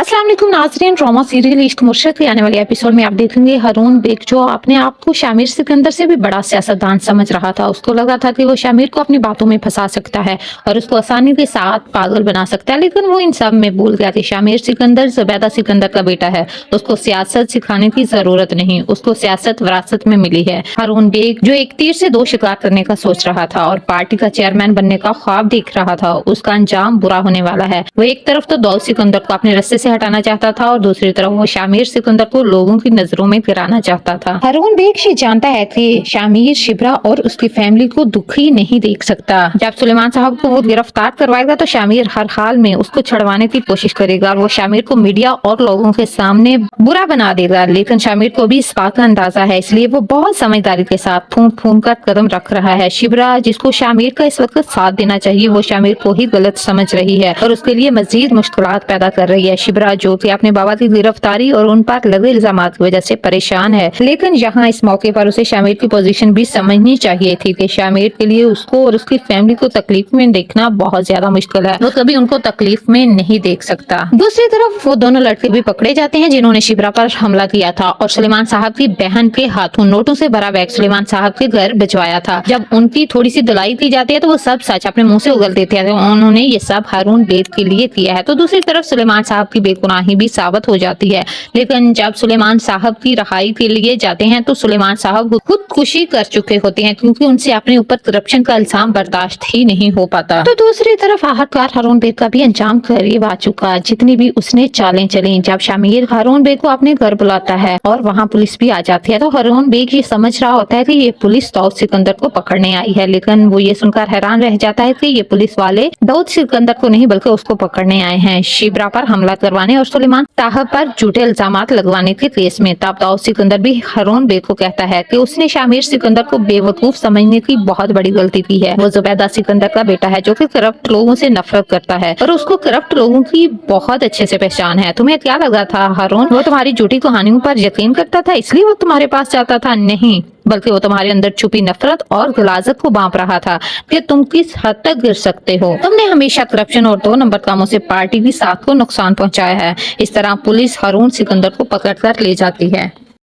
अस्सलाम वालेकुम नाज़रीन, ड्रामा सीरियल इश्क मुर्शद के आने वाले एपिसोड में आप देखेंगे हारून बेग जो अपने आप को शामिर सिकंदर से भी बड़ा सियासतदान समझ रहा था। उसको लगा था कि वो शामिर को अपनी बातों में फंसा सकता है और उसको आसानी के साथ पागल बना सकता है, लेकिन वो इन सब में भूल गया कि शामिर सिकंदर ज़ुबैदा सिकंदर का बेटा है। उसको सियासत सिखाने की जरूरत नहीं, उसको सियासत विरासत में मिली है। हारून बेग जो एक तीर से दो शिकार करने का सोच रहा था और पार्टी का चेयरमैन बनने का ख्वाब देख रहा था, उसका अंजाम बुरा होने वाला है। वो एक तरफ तो दाऊद सिकंदर को अपने रस्ते से हटाना चाहता था और दूसरी तरफ वो शामिर सिकंदर को लोगों की नजरों में गिराना चाहता था। हारून बेग ये जानता है कि शामिर शिब्रा और उसकी फैमिली को दुखी नहीं देख सकता। जब सुलेमान साहब को वो गिरफ्तार करवाएगा तो शामिर हर हाल में उसको छुड़वाने की कोशिश करेगा और वो शामिर को मीडिया और लोगों के सामने बुरा बना देगा, लेकिन शामिर को भी इस बात का अंदाजा है, इसलिए वो बहुत समझदारी के साथ फूंक फूंक कर कदम रख रहा है। शिब्रा जिसको शामिर का इस वक्त साथ देना चाहिए, वो शामिर को ही गलत समझ रही है और उसके लिए मजीद मुश्किलात पैदा कर रही है। शिब्रा जो कि अपने बाबा की गिरफ्तारी और उन पर लगे इल्जामात की वजह से परेशान है, लेकिन यहाँ इस मौके पर उसे शामिर की पोजीशन भी समझनी चाहिए थी कि शामिर के लिए उसको और उसकी फैमिली को तकलीफ में देखना बहुत ज्यादा मुश्किल है। वो कभी उनको तकलीफ में नहीं देख सकता। दूसरी तरफ वो दोनों लड़के भी पकड़े जाते हैं जिन्होंने शिब्रा पर हमला किया था और सुलेमान साहब की बहन के हाथों नोटों से भरा बैग सुलेमान साहब के घर भिजवाया था। जब उनकी थोड़ी सी धुलाई की जाती है तो वो सब सच अपने मुंह से उगल देते हैं। उन्होंने ये सब हारून बेग के लिए किया है। तो दूसरी तरफ सुलेमान साहब की बेगुनाही भी साबित हो जाती है, लेकिन जब सुलेमान साहब की रहाई के लिए जाते हैं तो सुलेमान साहब खुदकुशी कर चुके होते हैं क्योंकि उनसे अपने ऊपर करप्शन का इल्जाम बर्दाश्त ही नहीं हो पाता। तो दूसरी तरफ आहतकार हारून बेग का भी अंजाम करीब आ चुका। जितनी भी उसने चालें चली, जब शामिर हारून बेग को अपने घर बुलाता है और वहाँ पुलिस भी आ जाती है तो हारून बेग ये समझ रहा होता है कि ये पुलिस दाऊद सिकंदर को पकड़ने आई है, लेकिन वो ये सुनकर हैरान रह जाता है कि ये पुलिस वाले दाऊद सिकंदर को नहीं बल्कि उसको पकड़ने आए हैं, शिब्रा पर हमला करवाने और सुलेमान साहब पर झूठे इल्जामात लगवाने के केस में। तब दाऊद सिकंदर भी हारून बेग को कहता है कि उसने शामिर सिकंदर को बेवकूफ समझने की बहुत बड़ी गलती की है। वो ज़ुबैदा सिकंदर का बेटा है जो कि करप्ट लोगों से नफरत करता है और उसको करप्ट लोगों की बहुत अच्छे से पहचान है। तुम्हें क्या लगा था हारून वो तुम्हारी झूठी कहानियों पर यकीन करता था इसलिए वो तुम्हारे पास जाता था? नहीं, बल्कि वो तुम्हारे अंदर छुपी नफरत और गलाजत को बांप रहा था कि तुम किस हद तक गिर सकते हो। तुमने हमेशा करप्शन और 2 नंबर कामों से पार्टी की साख को नुकसान पहुंचाया है। इस तरह पुलिस हारून सिकंदर को पकड़ कर ले जाती है।